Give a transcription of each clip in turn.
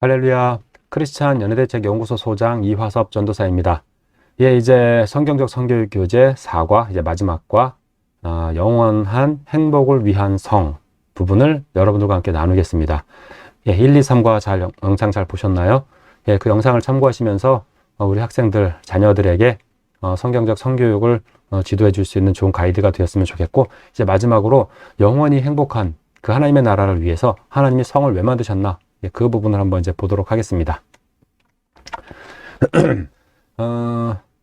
할렐루야. 크리스찬 연예대책 연구소 소장 이화섭 전도사입니다. 예, 이제 성경적 성교육 교재 4과 이제 마지막과 영원한 행복을 위한 성 부분을 여러분들과 함께 나누겠습니다. 예, 1, 2, 3과 영상 잘 보셨나요? 예, 그 영상을 참고하시면서 우리 학생들, 자녀들에게 성경적 성교육을 지도해 줄 수 있는 좋은 가이드가 되었으면 좋겠고, 이제 마지막으로 영원히 행복한 그 하나님의 나라를 위해서 하나님이 성을 왜 만드셨나? 예, 그 부분을 한번 이제 보도록 하겠습니다.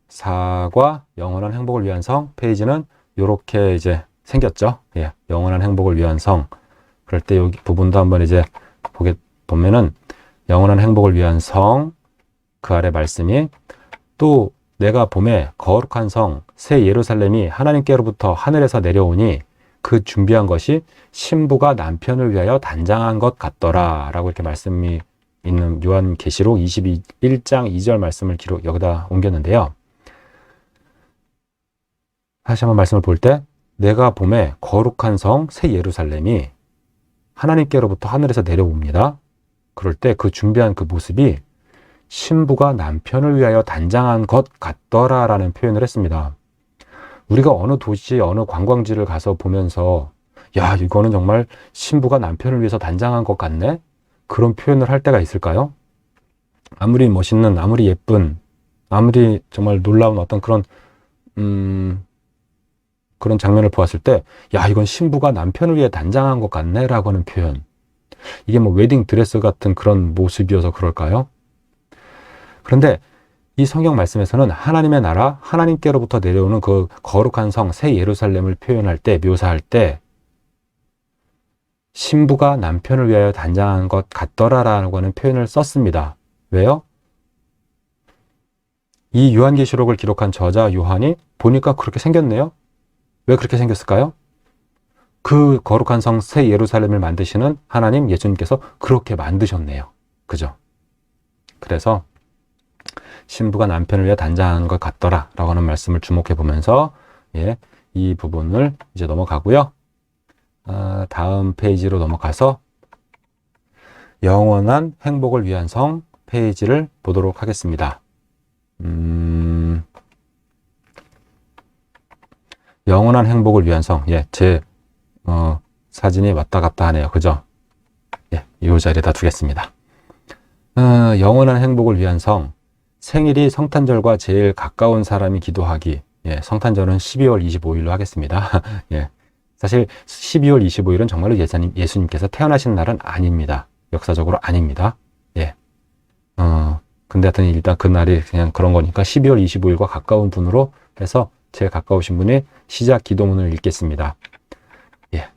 4과 영원한 행복을 위한 성 페이지는 이렇게 이제 생겼죠. 예, 영원한 행복을 위한 성. 그럴 때 여기 부분도 한번 이제 보면은 영원한 행복을 위한 성, 그 아래 말씀이 또 내가 봄에 거룩한 성, 새 예루살렘이 하나님께로부터 하늘에서 내려오니 그 준비한 것이 신부가 남편을 위하여 단장한 것 같더라 라고 이렇게 말씀이 있는 요한계시록 21장 2절 말씀을 여기다 옮겼는데요. 다시 한번 말씀을 볼 때 내가 봄에 거룩한 성, 새 예루살렘이 하나님께로부터 하늘에서 내려옵니다. 그럴 때 그 준비한 그 모습이 신부가 남편을 위하여 단장한 것 같더라 라는 표현을 했습니다. 우리가 어느 도시, 어느 관광지를 가서 보면서 야, 이거는 정말 신부가 남편을 위해서 단장한 것 같네? 그런 표현을 할 때가 있을까요? 아무리 멋있는, 아무리 예쁜, 아무리 정말 놀라운 어떤 그런 장면을 보았을 때 야, 이건 신부가 남편을 위해 단장한 것 같네? 라고 하는 표현. 이게 뭐 웨딩 드레스 같은 그런 모습이어서 그럴까요? 그런데 이 성경 말씀에서는 하나님의 나라, 하나님께로부터 내려오는 그 거룩한 성, 새 예루살렘을 표현할 때, 묘사할 때 신부가 남편을 위하여 단장한 것 같더라라고 하는 표현을 썼습니다. 왜요? 이 요한계시록을 기록한 저자 요한이 보니까 그렇게 생겼네요. 왜 그렇게 생겼을까요? 그 거룩한 성, 새 예루살렘을 만드시는 하나님, 예수님께서 그렇게 만드셨네요. 그죠? 그래서 신부가 남편을 위해 단장한 것 같더라 라고 하는 말씀을 주목해 보면서 예, 이 부분을 이제 넘어가고요. 다음 페이지로 넘어가서 영원한 행복을 위한 성 페이지를 보도록 하겠습니다. 영원한 행복을 위한 성. 예, 제 사진이 왔다 갔다 하네요. 그죠? 예, 이 자리에다 두겠습니다. 영원한 행복을 위한 성. 생일이 성탄절과 제일 가까운 사람이 기도하기. 예, 성탄절은 12월 25일로 하겠습니다. 예, 사실 12월 25일은 정말로 예수님께서 태어나신 날은 아닙니다. 역사적으로 아닙니다. 예. 근데 하여튼 일단 그 날이 그냥 그런 거니까 12월 25일과 가까운 분으로 해서 제일 가까우신 분이 시작 기도문을 읽겠습니다. 예.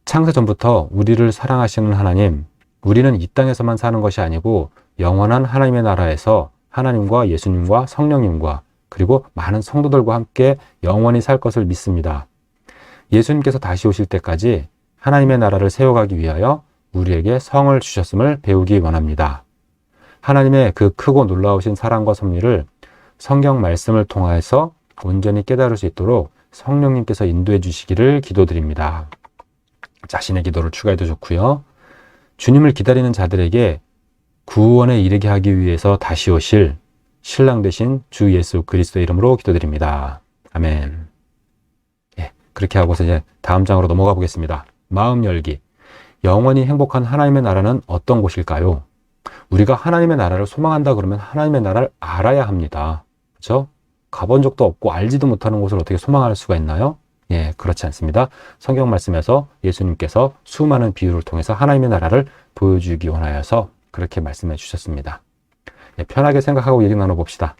창세 전부터 우리를 사랑하시는 하나님, 우리는 이 땅에서만 사는 것이 아니고 영원한 하나님의 나라에서 하나님과 예수님과 성령님과 그리고 많은 성도들과 함께 영원히 살 것을 믿습니다. 예수님께서 다시 오실 때까지 하나님의 나라를 세워가기 위하여 우리에게 성을 주셨음을 배우기 원합니다. 하나님의 그 크고 놀라우신 사랑과 섭리를 성경 말씀을 통하여서 온전히 깨달을 수 있도록 성령님께서 인도해 주시기를 기도드립니다. 자신의 기도를 추가해도 좋고요. 주님을 기다리는 자들에게 구원에 이르게 하기 위해서 다시 오실 신랑 되신 주 예수 그리스도의 이름으로 기도드립니다. 아멘. 예, 그렇게 하고서 이제 다음 장으로 넘어가 보겠습니다. 마음 열기. 영원히 행복한 하나님의 나라는 어떤 곳일까요? 우리가 하나님의 나라를 소망한다 그러면 하나님의 나라를 알아야 합니다. 그렇죠? 가본 적도 없고 알지도 못하는 곳을 어떻게 소망할 수가 있나요? 예, 그렇지 않습니다. 성경 말씀에서 예수님께서 수많은 비유를 통해서 하나님의 나라를 보여주기 원하여서 그렇게 말씀해 주셨습니다. 예, 편하게 생각하고 얘기 나눠봅시다.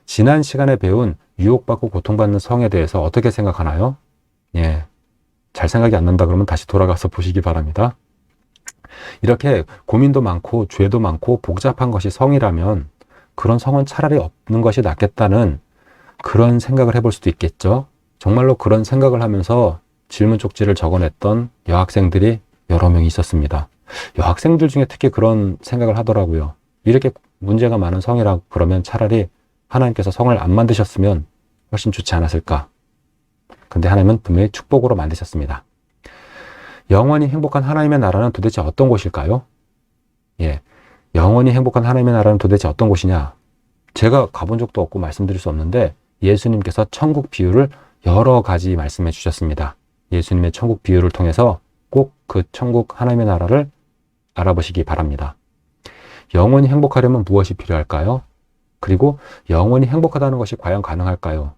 지난 시간에 배운 유혹받고 고통받는 성에 대해서 어떻게 생각하나요? 예, 잘 생각이 안 난다 그러면 다시 돌아가서 보시기 바랍니다. 이렇게 고민도 많고 죄도 많고 복잡한 것이 성이라면 그런 성은 차라리 없는 것이 낫겠다는 그런 생각을 해볼 수도 있겠죠. 정말로 그런 생각을 하면서 질문 쪽지를 적어냈던 여학생들이 여러 명이 있었습니다. 여학생들 중에 특히 그런 생각을 하더라고요. 이렇게 문제가 많은 성이라고 그러면 차라리 하나님께서 성을 안 만드셨으면 훨씬 좋지 않았을까. 근데 하나님은 분명히 축복으로 만드셨습니다. 영원히 행복한 하나님의 나라는 도대체 어떤 곳일까요? 예, 영원히 행복한 하나님의 나라는 도대체 어떤 곳이냐? 제가 가본 적도 없고 말씀드릴 수 없는데 예수님께서 천국 비유를 여러 가지 말씀해 주셨습니다. 예수님의 천국 비유를 통해서 꼭 그 천국 하나님의 나라를 알아보시기 바랍니다. 영원히 행복하려면 무엇이 필요할까요? 그리고 영원히 행복하다는 것이 과연 가능할까요?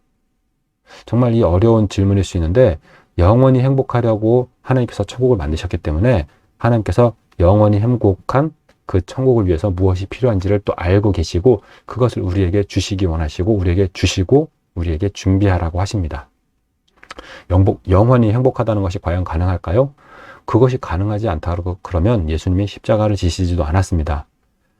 정말 이 어려운 질문일 수 있는데 영원히 행복하려고 하나님께서 천국을 만드셨기 때문에 하나님께서 영원히 행복한 그 천국을 위해서 무엇이 필요한지를 또 알고 계시고 그것을 우리에게 주시기 원하시고 우리에게 주시고 우리에게 준비하라고 하십니다. 영원히 행복하다는 것이 과연 가능할까요? 그것이 가능하지 않다고 그러면 예수님이 십자가를 지시지도 않았습니다.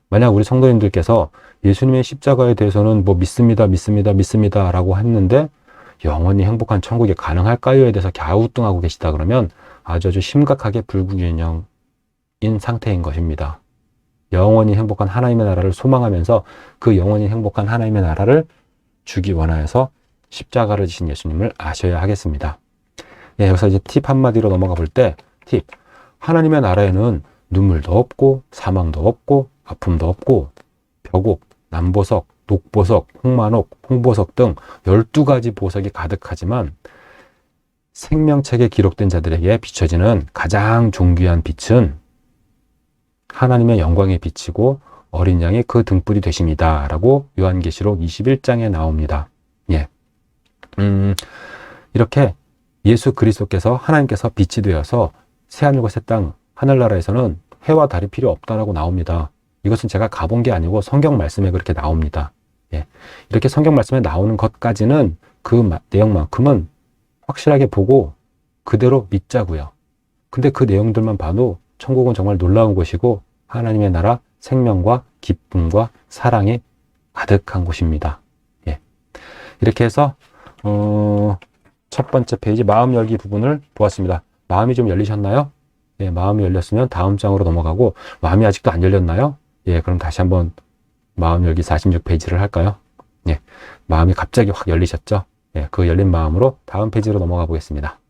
만약 우리 성도님들께서 예수님의 십자가에 대해서는 뭐 믿습니다 라고 했는데 영원히 행복한 천국이 가능할까요에 대해서 갸우뚱하고 계시다 그러면 아주 심각하게 불구균형인 상태인 것입니다. 영원히 행복한 하나님의 나라를 소망하면서 그 영원히 행복한 하나님의 나라를 주기 원하여서 십자가를 지신 예수님을 아셔야 하겠습니다. 예, 여기서 이제 팁 한마디로 넘어가 볼 때 팁. 하나님의 나라에는 눈물도 없고 사망도 없고 아픔도 없고 벽옥, 남보석, 녹보석, 홍만옥, 홍보석 등 12가지 보석이 가득하지만 생명책에 기록된 자들에게 비춰지는 가장 존귀한 빛은 하나님의 영광의 빛이고 어린 양이 그 등불이 되십니다. 라고 요한계시록 21장에 나옵니다. 예. 이렇게 예수 그리스도께서 하나님께서 빛이 되어서 새하늘과 새 땅, 하늘나라에서는 해와 달이 필요 없다라고 나옵니다. 이것은 제가 가본 게 아니고 성경 말씀에 그렇게 나옵니다. 예. 이렇게 성경 말씀에 나오는 것까지는 그 내용만큼은 확실하게 보고 그대로 믿자고요. 근데 그 내용들만 봐도 천국은 정말 놀라운 곳이고 하나님의 나라 생명과 기쁨과 사랑이 가득한 곳입니다. 예. 이렇게 해서 첫 번째 페이지 마음 열기 부분을 보았습니다. 마음이 좀 열리셨나요? 예, 마음이 열렸으면 다음 장으로 넘어가고 마음이 아직도 안 열렸나요? 예, 그럼 다시 한번 마음 열기 46페이지를 할까요? 예, 마음이 갑자기 확 열리셨죠? 예, 그 열린 마음으로 다음 페이지로 넘어가 보겠습니다.